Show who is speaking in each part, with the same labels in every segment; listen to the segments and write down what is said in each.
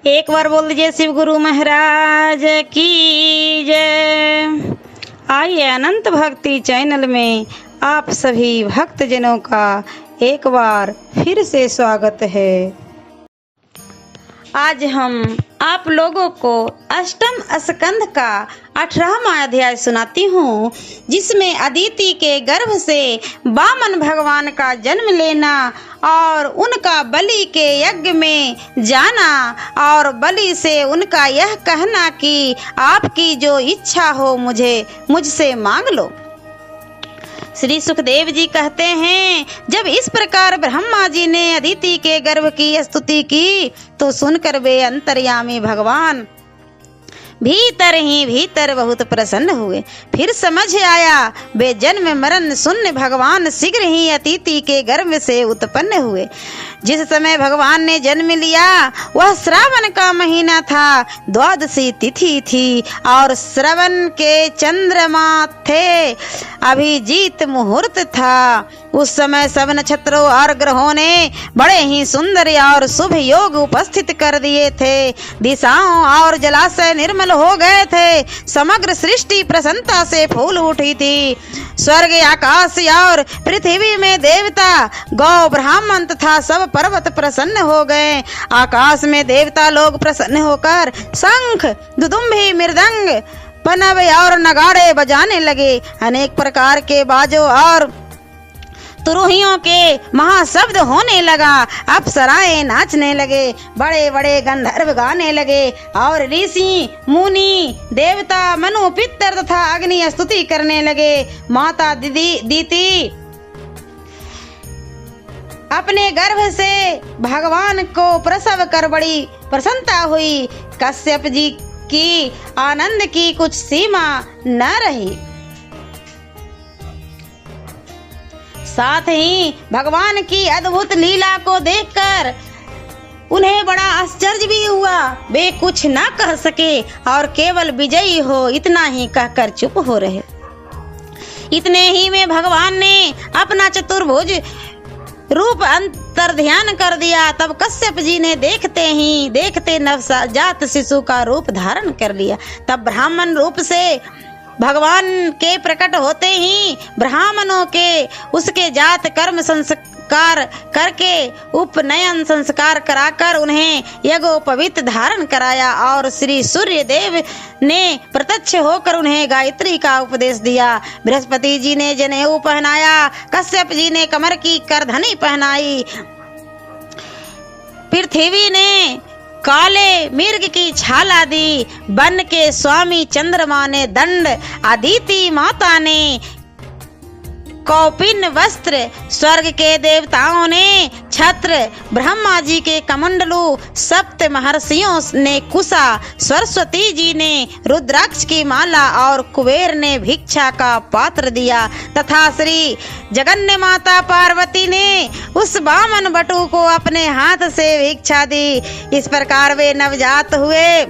Speaker 1: एक बार बोल दीजिए शिव गुरु महाराज की जय। आइए अनंत भक्ति चैनल में आप सभी भक्तजनों का एक बार फिर से स्वागत है। आज हम आप लोगों को अष्टम स्कंध का 18वां अध्याय सुनाती हूँ, जिसमें अदिति के गर्भ से वामन भगवान का जन्म लेना और उनका बलि के यज्ञ में जाना और बलि से उनका यह कहना कि आपकी जो इच्छा हो मुझसे मांग लो। श्री सुखदेव जी कहते हैं, जब इस प्रकार ब्रह्मा जी ने अदिति के गर्भ की स्तुति की तो सुनकर वे अंतर्यामी भगवान भीतर ही भीतर बहुत प्रसन्न हुए। फिर समझ आया वे जन्म मरण शून्य भगवान शीघ्र ही अदिति के गर्भ से उत्पन्न हुए। जिस समय भगवान ने जन्म लिया वह श्रावण का महीना था, द्वादशी तिथि थी और श्रवण के चंद्रमा थे। अभिजीत मुहूर्त था। उस समय सब नक्षत्रों और ग्रहों ने बड़े ही सुंदर और शुभ योग उपस्थित कर दिए थे। दिशाओं और जलाशय निर्मल हो गए थे। समग्र सृष्टि प्रसन्नता से फूल उठी थी। स्वर्ग आकाश और पृथ्वी में देवता गौ ब्राह्मण तथा सब पर्वत प्रसन्न हो गए। आकाश में देवता लोग प्रसन्न होकर शंख दुदुम्भी मृदंग पनव और नगाड़े बजाने लगे। अनेक प्रकार के बाजों और तुरुहियों के महाशब्द होने लगा। अप्सराएं नाचने लगे, बड़े बड़े गंधर्व गाने लगे और ऋषि मुनि देवता मनु पितर तथा अग्नि स्तुति करने लगे। माता दीति अपने गर्भ से भगवान को प्रसव कर बड़ी प्रसन्नता हुई। कश्यप जी की आनंद की कुछ सीमा न रही। साथ ही भगवान की अद्भुत लीला को देखकर उन्हें बड़ा आश्चर्य भी हुआ। वे कुछ ना कह सके और केवल विजयी हो इतना ही कहकर चुप हो रहे। इतने ही में भगवान ने अपना चतुर्भुज रूप अंतर ध्यान कर दिया। तब कश्यप जी ने देखते नवजात शिशु का रूप धारण कर लिया। तब ब्राह्मण रूप से भगवान के प्रकट होते ही ब्राह्मणों के उसके जात कर्म संस्कार करके उपनयन संस्कार कराकर उन्हें यज्ञोपवीत धारण कराया और श्री सूर्य देव ने प्रत्यक्ष होकर उन्हें गायत्री का उपदेश दिया। बृहस्पति जी ने जनेऊ पहनाया। कश्यप जी ने कमर की करधनी पहनाई। पृथ्वी ने काले मिर्ग की छाला दी। वन के स्वामी चंद्रमा ने दंड, अदिति माता ने कौपिन वस्त्र, स्वर्ग के देवताओं ने छत्र, ब्रह्मा जी के कमंडलू, सप्त महर्षियों ने कुशा, सरस्वती जी ने रुद्राक्ष की माला और कुबेर ने भिक्षा का पात्र दिया तथा श्री जगन्य माता पार्वती ने उस वामन बटु को अपने हाथ से भिक्षा दी। इस प्रकार वे नवजात हुए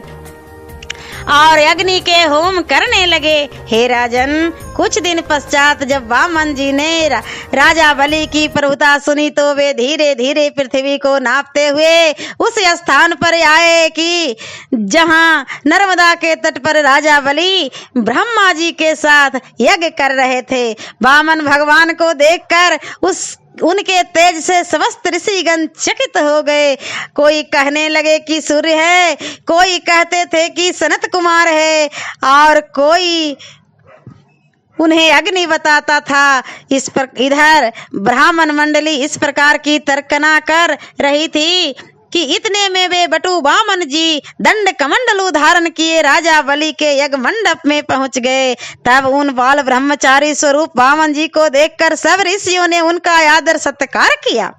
Speaker 1: और अग्नि के होम करने लगे। हे राजन, कुछ दिन पश्चात जब वामन जी ने राजा बलि की प्रभुता सुनी तो वे धीरे धीरे पृथ्वी को नापते हुए उस स्थान पर आए कि जहां नर्मदा के तट पर राजा बलि ब्रह्मा जी के साथ यज्ञ कर रहे थे। वामन भगवान को देखकर उनके तेज से समस्त ऋषिगण चकित हो गए। कोई कहने लगे कि सूर्य है, कोई कहते थे कि सनत कुमार है और कोई उन्हें अग्नि बताता था। इधर ब्राह्मण मंडली इस प्रकार की तर्कना कर रही थी कि इतने में वे बटु वामन जी दंड कमंडलू धारण किए राजा बलि के यज्ञ मंडप में पहुंच गए। तब उन बाल ब्रह्मचारी स्वरूप वामन जी को देखकर सब ऋषियों ने उनका आदर सत्कार किया।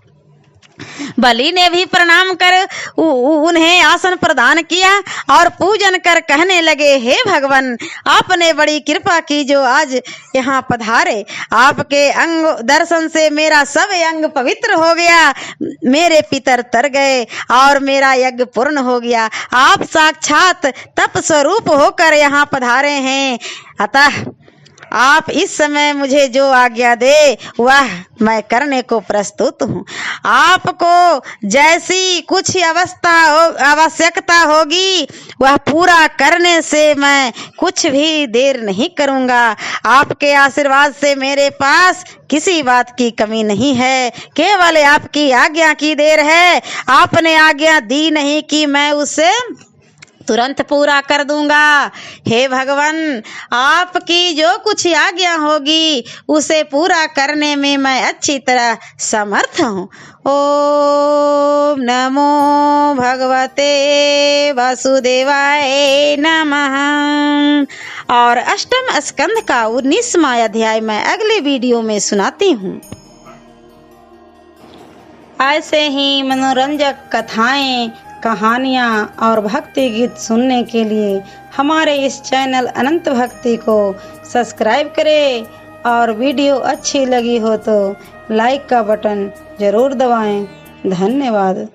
Speaker 1: बलि ने भी प्रणाम कर उन्हें आसन प्रदान किया और पूजन कर कहने लगे, हे भगवान, आपने बड़ी कृपा की जो आज यहाँ पधारे। आपके अंग दर्शन से मेरा सब अंग पवित्र हो गया, मेरे पितर तर गए और मेरा यज्ञ पूर्ण हो गया। आप साक्षात तप स्वरूप होकर यहाँ पधारे हैं, अतः आप इस समय मुझे जो आज्ञा दे वह मैं करने को प्रस्तुत हूँ। आपको जैसी कुछ आवश्यकता होगी वह पूरा करने से मैं कुछ भी देर नहीं करूँगा। आपके आशीर्वाद से मेरे पास किसी बात की कमी नहीं है, केवल आपकी आज्ञा की देर है। आपने आज्ञा दी नहीं कि मैं उसे तुरंत पूरा कर दूंगा। हे भगवान, आपकी जो कुछ आज्ञा होगी उसे पूरा करने में मैं अच्छी तरह समर्थ हूँ। ओम नमो भगवते वासुदेवाय नमः। और अष्टम स्कंद का 19वां अध्याय मैं अगले वीडियो में सुनाती हूँ। ऐसे ही मनोरंजक कथाएं, कहानियाँ और भक्ति गीत सुनने के लिए हमारे इस चैनल अनंत भक्ति को सब्सक्राइब करें और वीडियो अच्छी लगी हो तो लाइक का बटन जरूर दबाएं। धन्यवाद।